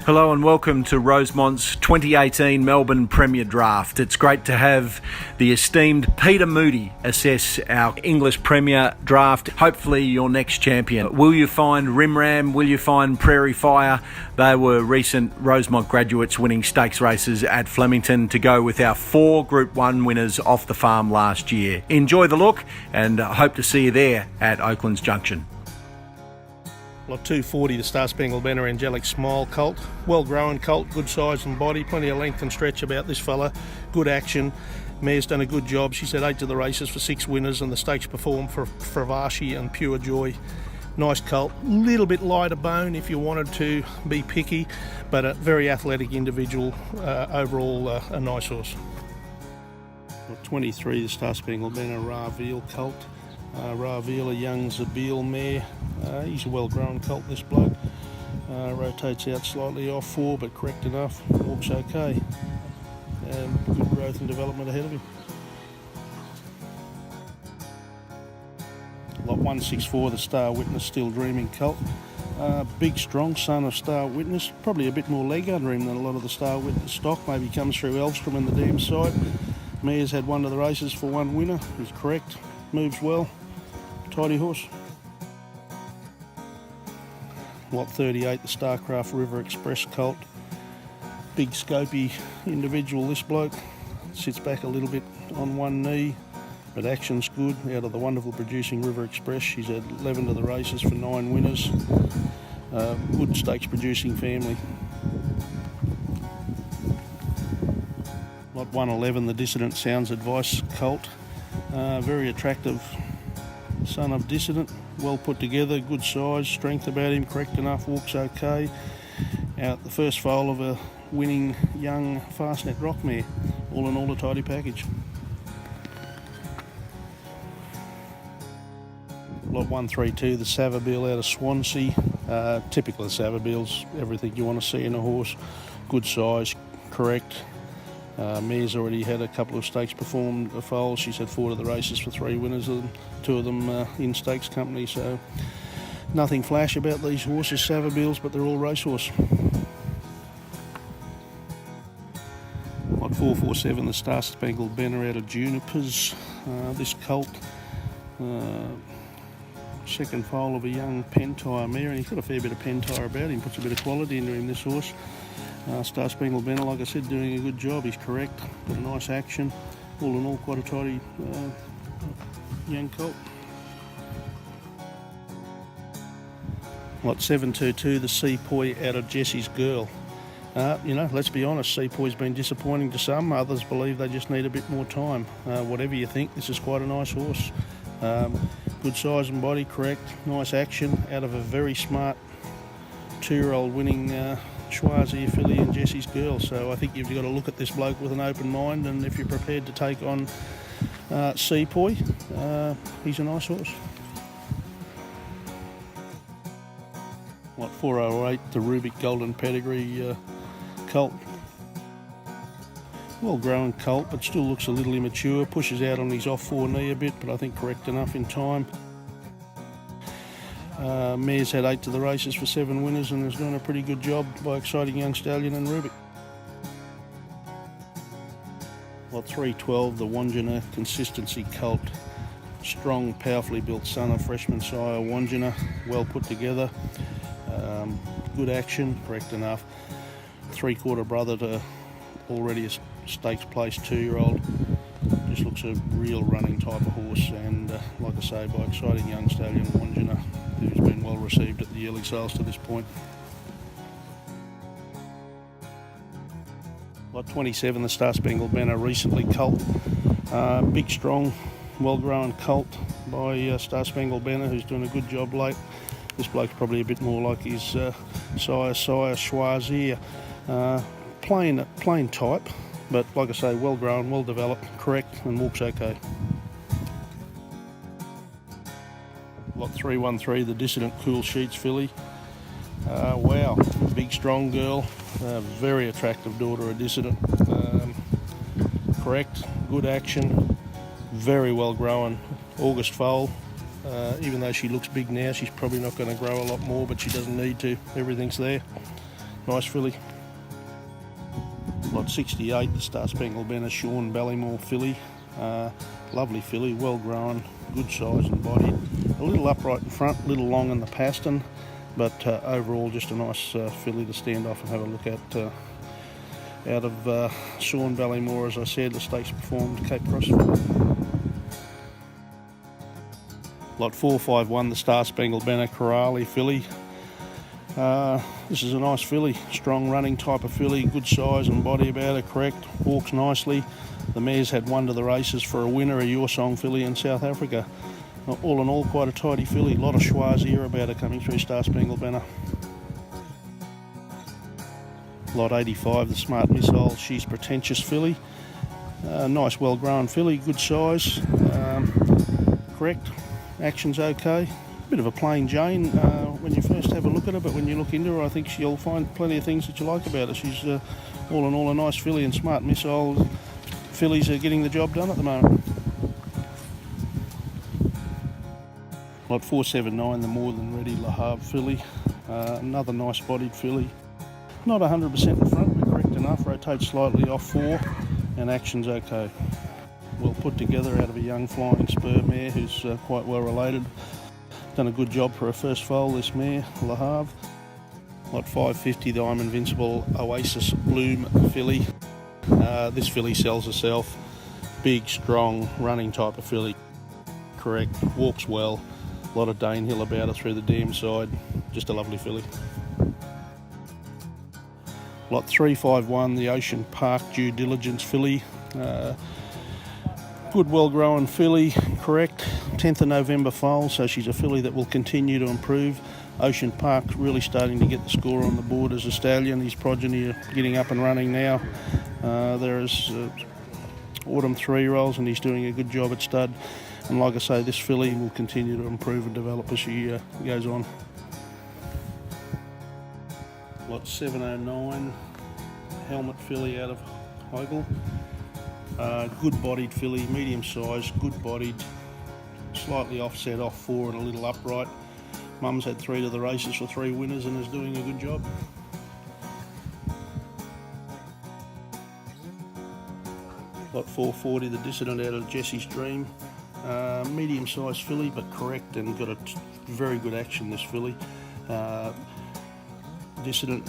Hello and welcome to Rosemont's 2018 Melbourne Premier Draft. It's great to have the esteemed Peter Moody assess our Inglis Premier Draft. Hopefully your next champion. Will you find Rimram? Will you find Prairie Fire? They were recent Rosemont graduates winning stakes races at Flemington to go with our 4 Group 1 winners off the farm last year. Enjoy the look and hope to see you there at Oaklands Junction. Lot 240, the Star Spangled Banner Angelic Smile colt. Well grown colt, good size and body, plenty of length and stretch about this fella. Good action. Mare's done a good job. She's had 8 to the races for 6 winners and the stakes performed for Fravashi and Pure Joy. Nice colt, little bit lighter bone if you wanted to be picky, but a very athletic individual. Overall, a nice horse. Lot 23, the Star Spangled Banner Raveal colt. Raveal, a young Zabeel mare. He's a well-grown colt, this bloke. Rotates out slightly off 4, but correct enough. Walks okay. Good growth and development ahead of him. Lot 164, the Star Witness Still Dreaming colt. Big, strong son of Star Witness. Probably a bit more leg under him than a lot of the Star Witness stock. Maybe comes through Elvstrom and the dam side. Mare's had 1 of the races for 1 winner. He's correct. Moves well. Tidy horse. Lot 38, the Starcraft River Express colt. Big scopy individual, this bloke. Sits back a little bit on one knee, but action's good. Out of the wonderful producing River Express, she's had 11 to the races for 9 winners. Good stakes producing family. Lot 111, the Dissident Sounds Advice colt. Very attractive son of Dissident, well put together, good size, strength about him, correct enough, walks okay. Out the first foal of a winning young Fastnet Rock mare. All in all, a tidy package. Lot 132, the Savabeel out of Swansea. Typical of Savabeels, everything you want to see in a horse. Good size, correct. Mare's already had a couple of stakes performed foals. She's had 4 to the races for 3 winners, and 2 of them in stakes company. So nothing flash about these horses, Savabeels, but they're all racehorse. Lot 447, the Star Spangled Banner out of Junipers. This colt, second foal of a young Pentire mare, and he's got a fair bit of Pentire about him. Puts a bit of quality into him, this horse. Star Spangled Banner, like I said, doing a good job. He's correct, got a nice action. All in all, quite a tidy young colt. Lot 722, the Sepoy out of Jessie's Girl. Let's be honest, Sepoy's been disappointing to some. Others believe they just need a bit more time. Whatever you think, this is quite a nice horse. Good size and body, correct. Nice action out of a very smart 2-year-old winning Schwarzy filly and Jessie's Girl. So I think you've got to look at this bloke with an open mind, and if you're prepared to take on Sepoy, he's a nice horse. Lot 408, the Rubik Golden Pedigree colt. Well grown colt, but still looks a little immature. Pushes out on his off 4 knee a bit, but I think correct enough in time. Mare's had 8 to the races for 7 winners and has done a pretty good job by exciting young stallion and Rubik. Lot 312, the Wandjina Consistency colt. Strong, powerfully built son of freshman sire Wandjina, well put together. Good action, correct enough. 3/4 brother to already a stakes place 2-year-old. Just looks a real running type of horse, and like I say, by exciting young stallion Wandjina, who's been well received at the Yearling sales to this point. Lot 27, the Star Spangled Banner recently colt. Big, strong, well-grown colt by Star Spangled Banner, who's doing a good job late. This bloke's probably a bit more like his sire Schwarzy. Plain type, but like I say, well grown, well developed, correct, and walks okay. Lot 313, the Dissident Cool Sheets filly. Wow, big strong girl, very attractive daughter of Dissident. Correct, good action, very well grown. August foal. Even though she looks big now, she's probably not going to grow a lot more, but she doesn't need to. Everything's there. Nice filly. Lot 68, the Star Spangled Banner Sean Ballymore filly. Lovely filly, well grown, good size and body. A little upright in front, a little long in the pastern, but overall just a nice filly to stand off and have a look at. Out of Sean Ballymore, as I said, the stakes performed Cape Cross. Lot 451, the Star Spangled Banner Corrali filly. This is a nice filly, strong running type of filly, good size and body about her, correct, walks nicely. The mare's had one to the races for a winner, a Your Song filly in South Africa. All in all, quite a tidy filly, a lot of schwa's ear about her coming through Star Spangled Banner. Lot 85, the Smart Missile, she's Pretentious filly. Nice well-grown filly, good size, correct, action's okay. Bit of a plain Jane when you first have a look at her, but when you look into her, I think you'll find plenty of things that you like about her. She's all in all a nice filly, and Smart Missile fillies are getting the job done at the moment. Lot 479, the More Than Ready Le Havre filly. Another nice bodied filly. Not 100% in front, but correct enough. Rotates slightly off 4, and action's okay. Well put together out of a young Flying Spur mare who's quite well related. Done a good job for her first foal, this mare, Le Havre. Lot 550, the I'm Invincible Oasis Bloom filly. This filly sells herself. Big, strong, running type of filly. Correct, walks well. A lot of Danehill about her through the dam side. Just a lovely filly. Lot 351, the Ocean Park Due Diligence filly. Good well-grown filly, correct. 10th of November foal, so she's a filly that will continue to improve. Ocean Park really starting to get the score on the board as a stallion. His progeny are getting up and running now. There's autumn 3-year-olds, and he's doing a good job at stud. And like I say, this filly will continue to improve and develop as she goes on. Lot 709, Helmet filly out of Heigl. Good bodied filly, medium sized, good bodied, slightly offset off 4 and a little upright. Mum's had 3 to the races for 3 winners and is doing a good job. Lot 440, the Dissident out of Jesse's Dream. Medium sized filly, but correct, and got a very good action, this filly. Dissident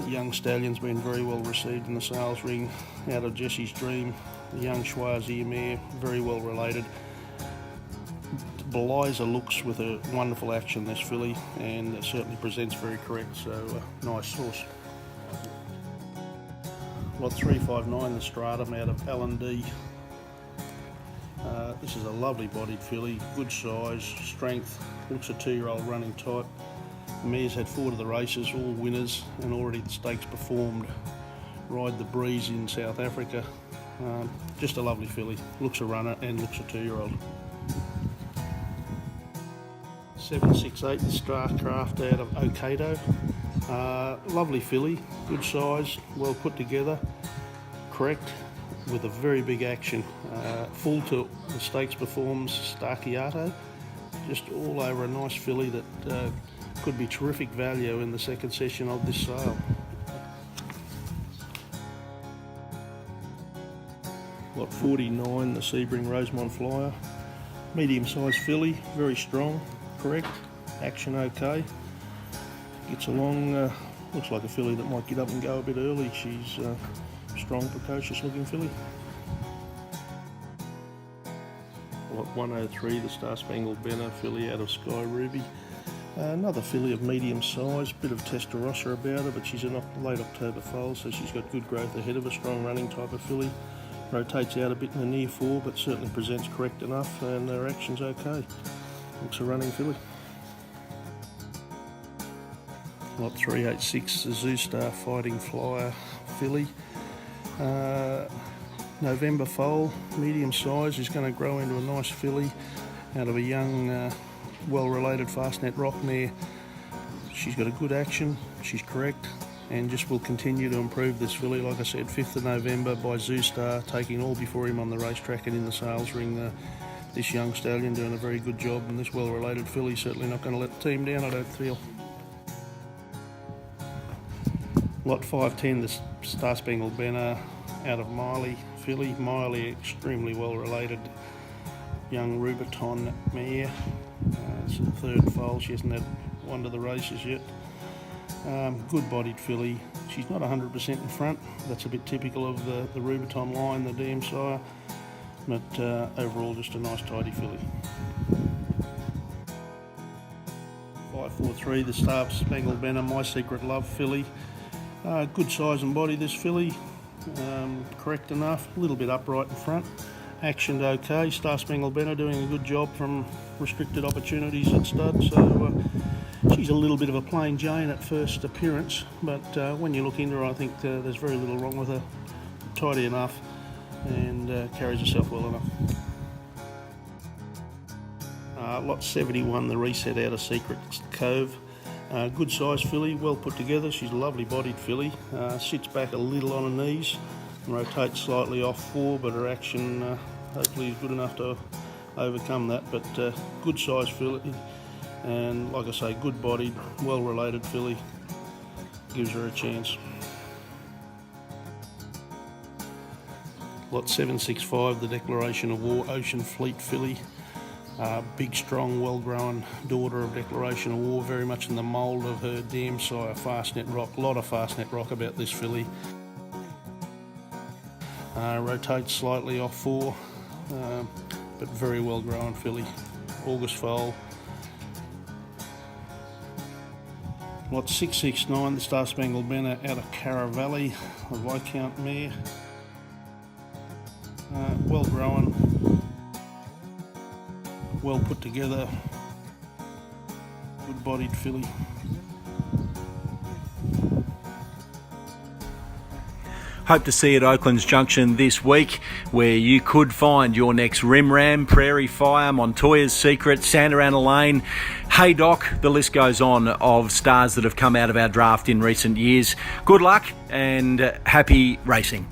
young stallion's been very well received in the sales ring out of Jesse's Dream. The young schwa's ear mare, very well related. Belies her looks with a wonderful action, this filly, and it certainly presents very correct, so nice horse. Lot 359, the Stratum out of L&D. This is a lovely bodied filly, good size, strength, looks a 2-year-old running type. The mare's had 4 to the races, all winners, and already the stakes performed. Ride the Breeze in South Africa. Just a lovely filly, looks a runner and looks a 2-year-old. 768, the Starcraft out of Okato. Lovely filly, good size, well put together, correct, with a very big action. Full to the stakes performs Starchiato. Just all over a nice filly that could be terrific value in the second session of this sale. Lot 49, the Sebring Rosemont Flyer. Medium sized filly, very strong, correct, action okay. Gets along, looks like a filly that might get up and go a bit early. She's strong, precocious looking filly. Lot 103, the Star Spangled Banner filly out of Sky Ruby. Another filly of medium size, bit of Testarossa about her, but she's a late October foal, so she's got good growth ahead of her, strong running type of filly. Rotates out a bit in the near 4, but certainly presents correct enough, and her action's okay. Looks a running filly. Lot 386, the Zoostar Fighting Flyer filly. November foal, medium size, is going to grow into a nice filly out of a young, well-related Fastnet Rock mare. She's got a good action, she's correct, and just will continue to improve this filly. Like I said, 5th of November by Zoostar, taking all before him on the racetrack and in the sales ring. This young stallion doing a very good job, and this well-related filly certainly not going to let the team down, I don't feel. Lot 510, the Star Spangled Banner out of Miley filly. Miley, extremely well related young Rubiton mare. It's the third foal. She hasn't had one to the races yet. Good bodied filly. She's not 100% in front. That's a bit typical of the Rubiton line, the DM sire. But overall, just a nice tidy filly. 543, the Star Spangled Banner, My Secret Love filly. Good size and body, this filly. Correct enough, a little bit upright in front. Actioned okay. Star Spangled Banner doing a good job from restricted opportunities at stud. So she's a little bit of a plain Jane at first appearance, but when you look into her, I think there's very little wrong with her. Tidy enough and carries herself well enough. Lot 71, the Reset out of Secret Cove. Good size filly, well put together. She's a lovely bodied filly. Sits back a little on her knees and rotates slightly off 4, but her action hopefully is good enough to overcome that. But good size filly, and like I say, good bodied, well related filly. Gives her a chance. Lot 765, the Declaration of War Ocean Fleet filly. Big, strong, well-grown daughter of Declaration of War, very much in the mould of her dam sire, Fastnet Rock. A lot of Fastnet Rock about this filly. Rotates slightly off 4, but very well-grown filly. August foal. Lot 669, the Star Spangled Banner out of Carra Valley, a Viscount mare. Well-grown, well put together, good bodied filly. Hope to see you at Oakland's Junction this week, where you could find your next Rim Ram, Prairie Fire, Montoya's Secret, Santa Ana Lane, Haydock. The list goes on of stars that have come out of our draft in recent years. Good luck and happy racing.